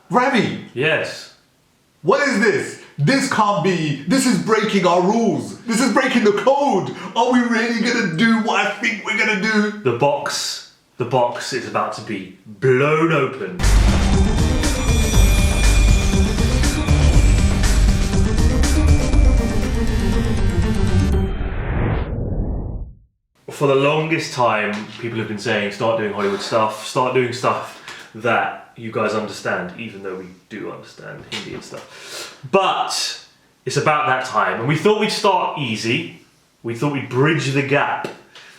Ravi, Yes. what is this? This can't be. This is breaking our rules. This is breaking the code. Are we really gonna do what I think we're gonna do? The box is about to be blown open. For the longest time, people have been saying, start doing Hollywood stuff, start doing stuff that you guys understand, even though we do understand Hindi and stuff. But it's about that time, and we thought we'd start easy. We thought we'd bridge the gap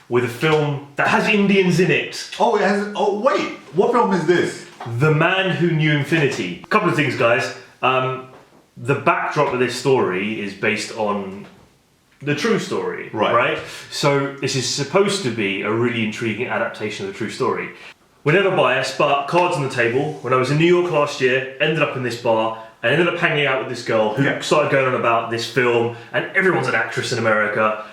with a film that has Indians in it. Oh, it has. Oh, wait. What film is this? The Man Who Knew Infinity. A couple of things, guys. The backdrop of this story is based on the true story, right? So this is supposed to be a really intriguing adaptation of the true story. We're never biased, but cards on the table. When I was in New York last year, ended up in this bar, and ended up hanging out with this girl who started going on about this film, and everyone's an actress in America.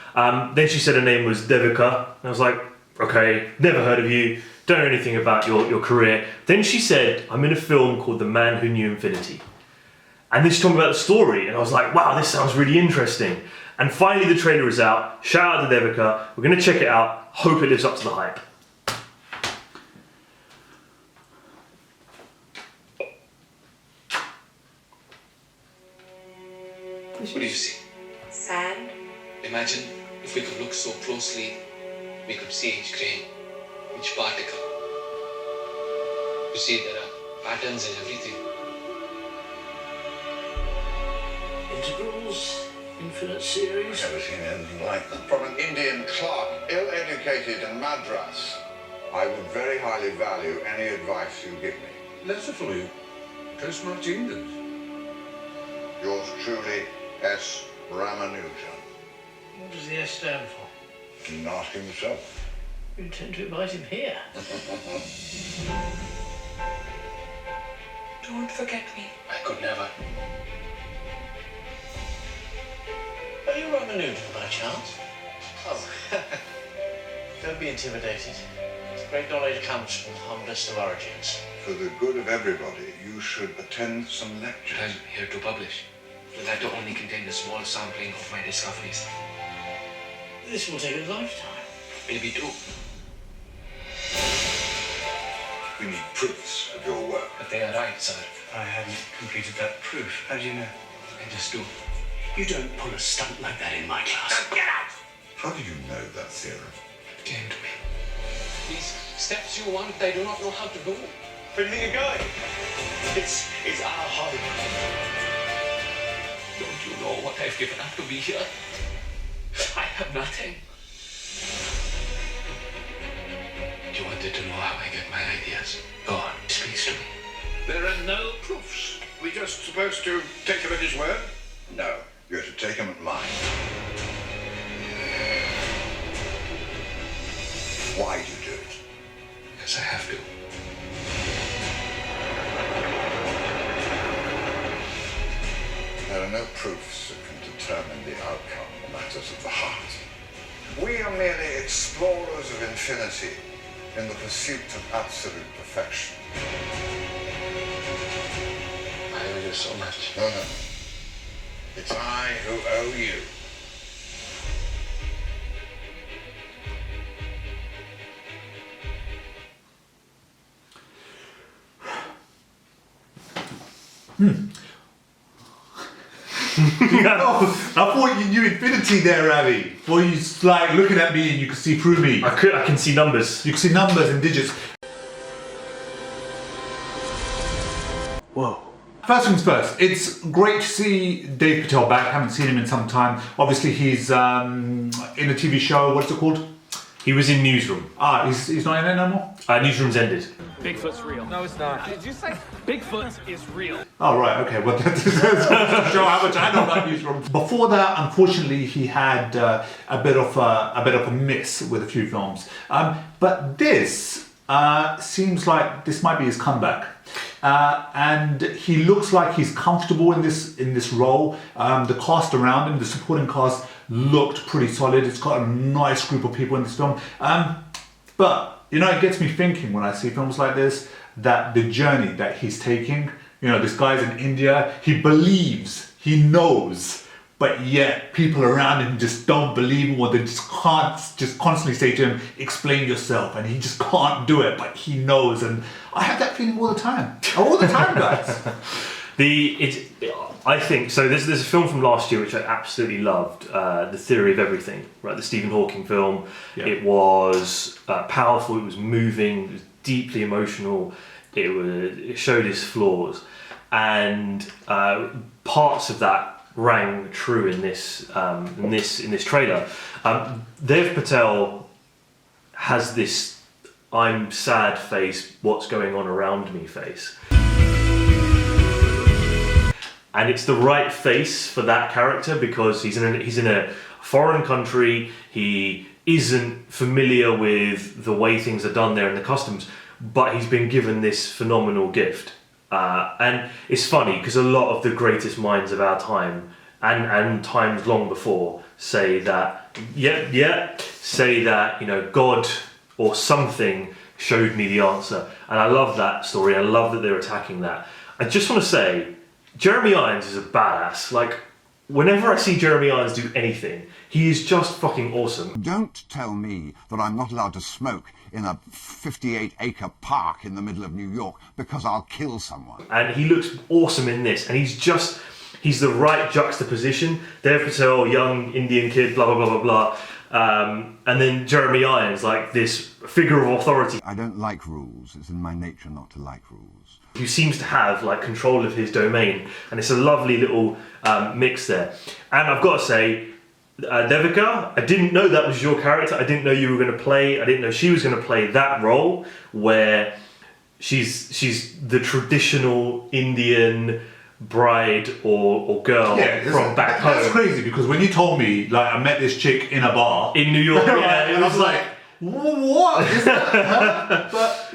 Then she said her name was Devika, and I was like, okay, never heard of you, don't know anything about your career. Then she said, I'm in a film called The Man Who Knew Infinity. And then she told me about the story, and I was like, wow, this sounds really interesting. And finally the trailer is out. Shout out to Devika. We're gonna check it out. Hope it lives up to the hype. What do you see? Sand. Imagine if we could look so closely, we could see each grain, each particle. You see, there are patterns in everything. Integrals, infinite series. Never seen anything like that. From an Indian clerk, ill-educated in Madras, I would very highly value any advice you give me. Letter for you. Postmarked England. Yours truly, S. Ramanujan. What does the S stand for? Not himself. You intend to invite him here. Don't forget me. I could never. Are you Ramanujan by chance? Oh, don't be intimidated. Great knowledge comes from the humblest of origins. For the good of everybody, you should attend some lectures. I'm here to publish. The letter only contained a small sampling of my discoveries. This will take a lifetime. Maybe two. We need proofs of your work. But they are right, sir. I hadn't completed that proof. How do you know? I just do. You don't pull a stunt like that in my class. Get out! How do you know that theorem? It came to me. These steps you want, I do not know how to do. Where do you think you're going? It's our home. Don't you know what I've given up to be here? I have nothing. You wanted to know how I get my ideas. Go on, speaks to me. There are no proofs. We just supposed to take him at his word? No, you're to take him at mine. Why do you do it? Because I have to. There are no proofs that can determine the outcome of matters of the heart. We are merely explorers of infinity in the pursuit of absolute perfection. I owe you so much. No, no. It's I who owe you. I thought you knew infinity there, Ravi. Well, you like looking at me and you could see through me. I can see numbers. You can see numbers and digits. Whoa. First things first, it's great to see Dave Patel back. Haven't seen him in some time. Obviously, he's in a TV show. What's it called? He was in Newsroom. He's not in it no more? Newsroom's ended. Bigfoot's real. No, it's not. Did you say Bigfoot is real? Oh, right, okay. Well, that doesn't show how much I know about Newsroom. Before that, unfortunately, he had a bit of a miss with a few films. But this seems like this might be his comeback. And he looks like he's comfortable in this role. The cast around him, the supporting cast, looked pretty solid. It's got a nice group of people in this film. But, you know, it gets me thinking when I see films like this, that the journey that he's taking, You know, this guy's in India. He believes, he knows, but yet people around him just don't believe him, or they just can't just constantly say to him, explain yourself, and he just can't do it, but he knows. And I have that feeling all the time. All the time, guys. I think so. There's a film from last year which I absolutely loved, The Theory of Everything, right? The Stephen Hawking film. Yeah. It was powerful. It was moving. It was deeply emotional. It showed his flaws, and parts of that rang true in this trailer. Dev Patel has this "I'm sad" face, "What's going on around me" face. And it's the right face for that character because he's in a foreign country. He isn't familiar with the way things are done there and the customs, but he's been given this phenomenal gift. And it's funny because a lot of the greatest minds of our time and times long before say that, you know, God or something showed me the answer. And I love that story. I love that they're attacking that. I just want to say, Jeremy Irons is a badass. Like, whenever I see Jeremy Irons do anything, he is just fucking awesome. Don't tell me that I'm not allowed to smoke in a 58-acre park in the middle of New York because I'll kill someone. And he looks awesome in this, and he's the right juxtaposition. Dev Patel, young Indian kid, blah, blah, blah, blah, blah. And then Jeremy Irons, like this figure of authority. I don't like rules. It's in my nature not to like rules. Who seems to have like control of his domain, and it's a lovely little mix there. And I've got to say, Devika, I didn't know that was your character. I didn't know you were going to play. I didn't know she was going to play that role where she's the traditional Indian bride or girl from back home. That's crazy because when you told me, like, I met this chick in a bar in New York, and I was like, what is that? But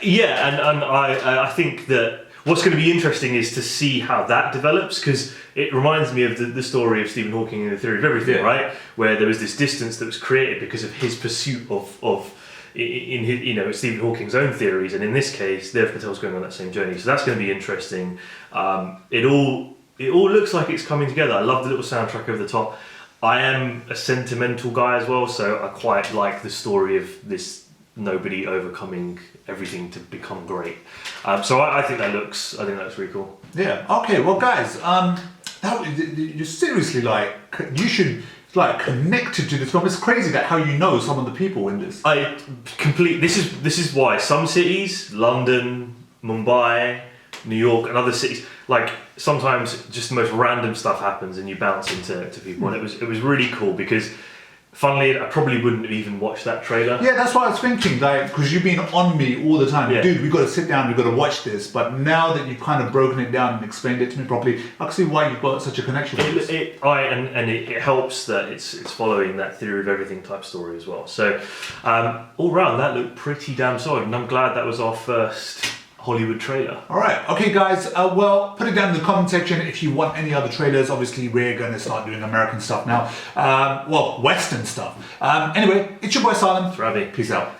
yeah, and I think that what's going to be interesting is to see how that develops, because it reminds me of the story of Stephen Hawking and The Theory of Everything, right? Where there was this distance that was created because of his pursuit of in his, you know, Stephen Hawking's own theories, and in this case, Dev Patel's going on that same journey. So that's going to be interesting. It all looks like it's coming together. I love the little soundtrack over the top. I am a sentimental guy as well, so I quite like the story of this nobody overcoming everything to become great. So I think that looks really cool. yeah, okay, well, guys, you're seriously like, you should like connected to this film. It's crazy that how you know some of the people in this. This is why some cities, London, Mumbai, New York, and other cities, like sometimes just the most random stuff happens and you bounce into people, and it was really cool because, funnily, I probably wouldn't have even watched that trailer. Yeah, that's what I was thinking, like, because you've been on me all the time. Yeah. Dude, we've got to sit down, we've got to watch this. But now that you've kind of broken it down and explained it to me properly, I can see why you've got such a connection with this. It helps that it's following that Theory of Everything type story as well. So, all round, that looked pretty damn solid, and I'm glad that was our first Hollywood trailer. All right, okay, guys. Well, put it down in the comment section if you want any other trailers. Obviously, we're going to start doing American stuff now. Western stuff. Anyway, it's your boy Salem. It's Ravi. Peace out.